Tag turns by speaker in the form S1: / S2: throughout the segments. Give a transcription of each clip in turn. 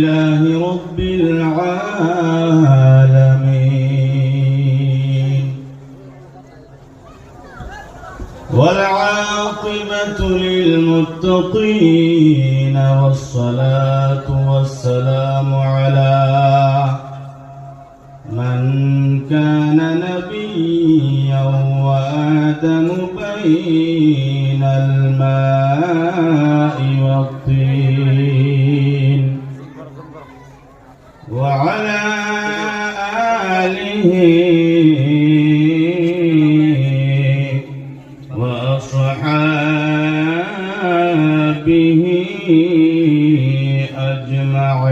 S1: لله رب العالمين والعاقبة للمتقين والصلاة والسلام على من كان نبيا وآدم بين الماء والطين وعلى آله وأصحابه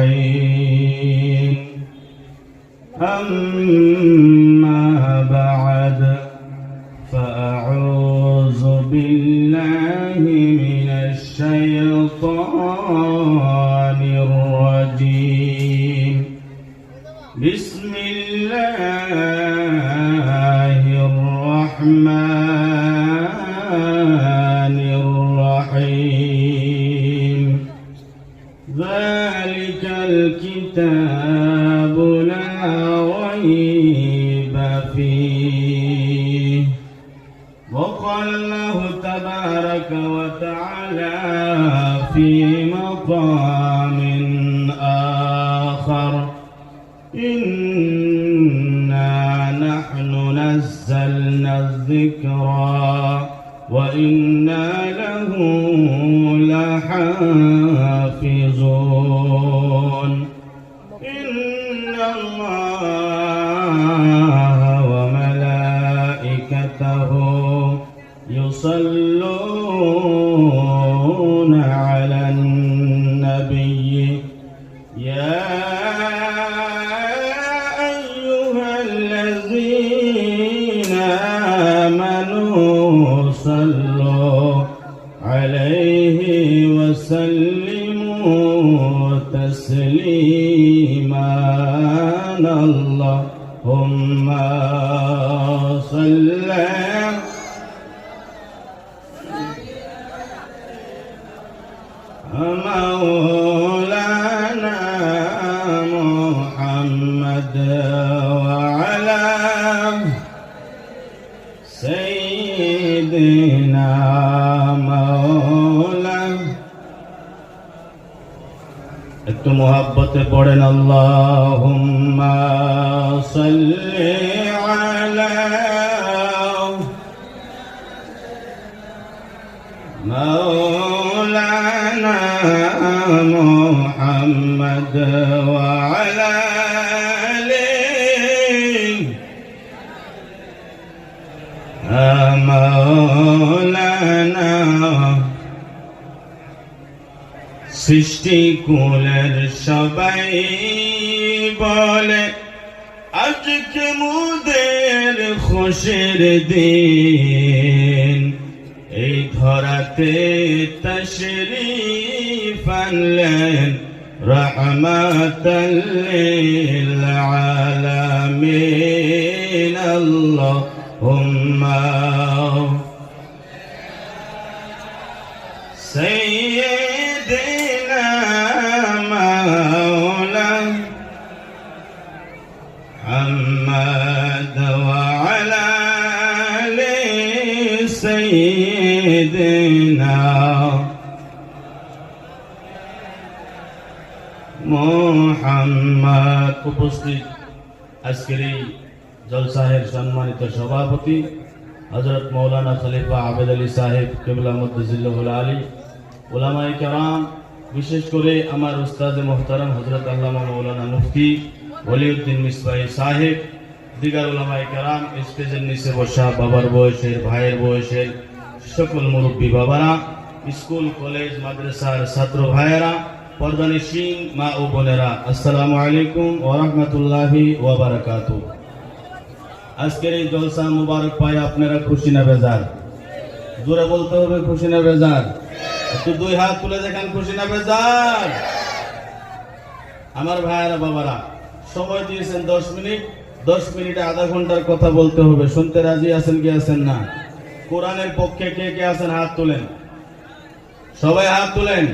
S1: أجمعين أما بعد فأعوذ بالله من الشيطان الرجيم بسم الله الرحمن الرحيم ذلك الكتاب لا ريب فيه وقال الله تبارك وتعالى في مقام آخر إنا نحن نزلنا الذكر وإنا له لحافظون إن الله وملائكته يصلون على النبي يا آمنوا صلوا عليه وسلموا تسليما اللهم صل مولانا محمد وعلى سيدنا مولانا একটু মোহাব্বতে পড়েন আল্লাহুম্মা সাল্লি আলা مولانا محمد وعلى مولانا সৃষ্টি কুলের সবাই বলে আজকে মুদের খুশির দিন এই ধরাতে তশরীফ আনলেন রহমাতাল লিল আলামিন আল্লাহুম্মা সাইয়্যিদিনা মাওলানা মুহাম্মদ ওয়া আলা আলি সাইয়্যিদিনা মুহাম্মদ। উপস্থিত আজকের এই জলসাহের সম্মানিত সভাপতি হযরত মৌলানা খলিফা আবেদ আলী সাহেব কিবলা মুদ্দাজিল্লাহুল আলী, উলামায়ে কেরাম, বিশেষ করে আমার উস্তাদ মুহতারাম হযরত আল্লামা মৌলানা মুফতি ওলিউদ্দিন মিসবাহী সাহেব, দিগার উলামায়ে কেরাম, স্টেজের নিচে বসা বাবার বয়সের, ভাইয়ের বয়সের সকল মুরব্বী বাবারা, স্কুল কলেজ মাদ্রাসার ছাত্র ভাইয়েরা, পর্দানিশীন মা ও বোনেরা, আসসালামু আলাইকুম ওয়া রাহমাতুল্লাহি ওয়া বারাকাতুহু। আজকের এই জলসা মুবারক পায় আপনারা খুশি না বেজার? জোরে বলতে হবে খুশি না বেজার? একটু দুই হাত তুলে দেখেন খুশি না বেজার? আমার ভাইয়েরা বাবারা, সময় দিয়েছেন 10 মিনিট, 10 মিনিটে আধা ঘন্টার কথা বলতে হবে। শুনতে রাজি আছেন কি আছেন না? কোরআনের পক্ষে কে কে আছেন হাত তোলেন, সবাই হাত তোলেন।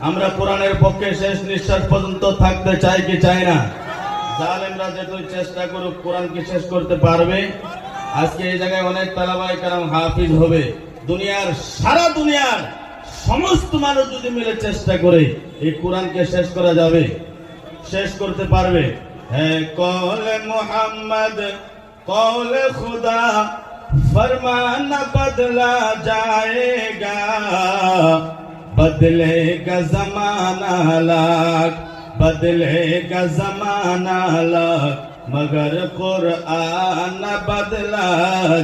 S1: আমরা কোরআনের পক্ষে শেষ নিঃশ্বাস পর্যন্ত থাকতে চাই কি চাই না? জালেমরা যতই চেষ্টা করুক কোরআন কি শেষ করতে পারবে? আজকে এই জায়গায় অনেক তালাবায়ে কেরাম হাফিজ হবে, সারা দুনিয়ার সমস্ত মানুষ যদি মিলে চেষ্টা করে এই কোরআনকে শেষ করা যাবে? শেষ করতে পারবে? হ্যাঁ, কওলে মুহাম্মদ কওলে খুদা फरमान बदला जाएगा, बदलेगा जमाना लाख, बदलेगा जमाना लाख, मगर कुरान बदला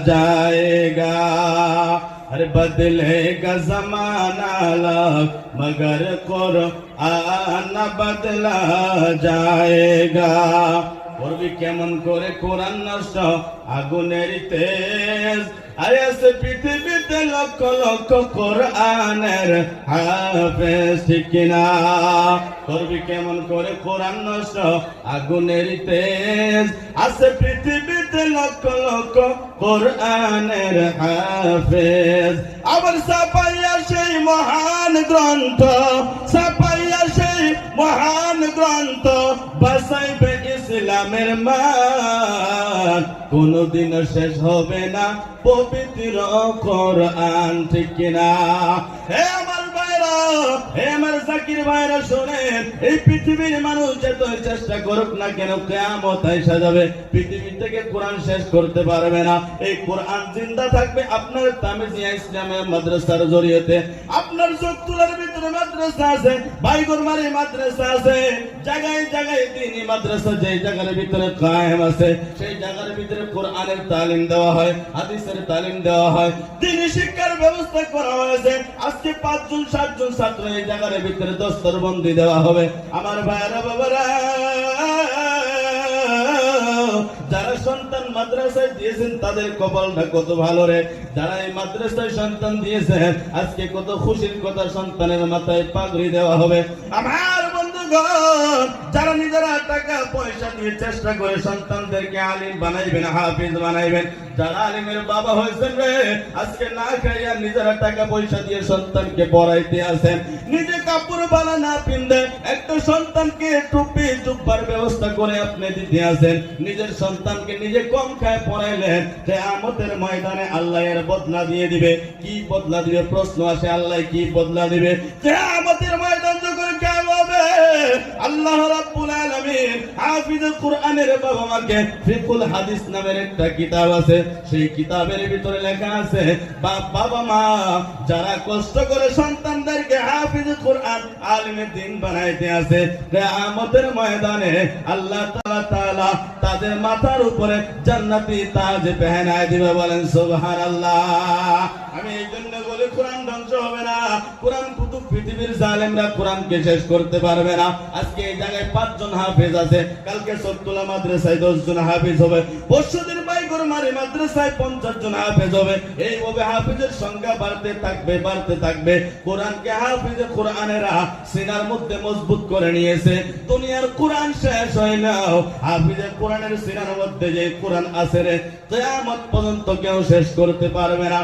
S1: जाएगा। अरे बदलेगा जमाना लाख, मगर कुरान बदला जाएगा। করবি কেমন করে কোরআন নষ্ট? আগুনের তেজ। আরে আছে পৃথিবীতে লক্ষ লক্ষ কোরআনের হাফেজ, ঠিক কিনা? করবি কেমন করে কোরআন নষ্ট? আগুনের তেজ। আছে পৃথিবীতে লক্ষ লক্ষ কোরআনের হাফেজ। আবার ছাপাইয়া সেই মহান গ্রন্থ, ছাপাইয়া সেই মহান গ্রন্থ বাঁচাইবে ইসলামের মান। কোনদিন শেষ হবে না পবিত্র কোরআন, ঠিক কিনা? হে আমার ভাইরা, হে আমার জাকির ভাইরা, শোনেন, এই পৃথিবীর মানুষ যত চেষ্টা করুক না কেন, কিয়ামত আইসা যাবে, পৃথিবী থেকে কোরআন শেষ করতে পারবে না। এই কোরআন জিন্দা থাকবে আপনার তামিজিয়া ইসলামের মাদ্রাসার জরিয়তে। আপনার চকতুলার ভিতরে মাদ্রাসা আছে, বাইগরমারি মাদ্রাসা আছে, জায়গায় জায়গায় দ্বীনি মাদ্রাসা যেই জায়গার ভিতরে কায়েম আছে, সেই জায়গার ভিতরে কোরআনের তালিম দেওয়া হয়, হাদিসের তালিম দেওয়া হয়, দ্বীনি শিক্ষার ব্যবস্থা করা হয়েছে। আজকে 5 জন 7 জন ছাত্র এই জায়গার ভিতরে দস্তরবন্দি দেওয়া হবে। আমার ভাইরা বাবারা, যারা সন্তান মাদ্রাসায় দিয়েছেন তাদের কপালটা কত ভালো রে। যারা এই মাদ্রাসায় সন্তান দিয়েছেন, আজকে কত খুশির কথা, সন্তানের মাথায় পাগড়ি দেওয়া হবে। আমার বন্ধুগণ, যারা নিজেরা টাকা পয়সা দিয়ে চেষ্টা করে সন্তানদেরকে আলিম বানাইবেন, হাফিজ বানাইবেন, যারা আলিমের বাবা হয়েছেন রে, আজকে না খাইয়া নিজেরা টাকা পয়সা দিয়ে সন্তানকে পড়াইতে আছেন, নিজে কাপড় বানা না পিনতে একটা সন্তানকে টুপি জুব্বার ব্যবস্থা করে আপনি দিতে আছেন, নিজের সন্তানকে নিজে কম খায় পড়াইলেন, কিয়ামতের ময়দানে আল্লাহ এর বদলা দিয়ে দিবে। কি বদলা দিবে? প্রশ্ন আসে, আল্লাহ কি বদলা দিবে? কিয়ামতের ময়দান যখন কায়েম হবে, আল্লাহ রাব্বুল আলামিন হাফিজুল কোরআনের বাবা মাকে ফিকুল হাদিস নামের একটা কিতাব আছে, সেই কিতাবের ভিতরে লেখা আছে, বাবা মা যারা কষ্ট করে সন্তানদেরকে হাফিজুল কোরআন আলিমে দ্বীন বানাইতে আছে, কিয়ামতের ময়দানে আল্লাহ তাআলা তাদের মাথার উপরে জান্নাতি তাজ পহেনায় দিবে। বলেন সুবহানাল্লাহ। আমি এই জন্য বলি, কোরআন ধ্বংস হবে না। কোরআন কুতুব পৃথিবীর জালেমরা কোরআনকে শেষ করতে পারবে না। আজকে এই জায়গায় 5 জন হাফেজ আছে, কালকে সত্তুলা মাদ্রাসায় 10 জন হাফেজ হবে, পরশুদিন বাইগরমারি মাদ্রাসায় 50 জন হাফেজ হবে। এইভাবে হাফেজের সংখ্যা বাড়তে থাকবে, বাড়তে থাকবে। কোরআনকে হাফেজে কোরআনেরা সিনার মধ্যে মজবুত করে নিয়েছে। দুনিয়ার কোরআন শেষ হয় না, হাফেজে কোরআনের সিনার মধ্যে যে কোরআন আছে রে, কিয়ামত পর্যন্ত কেউ শেষ করতে পারবে না।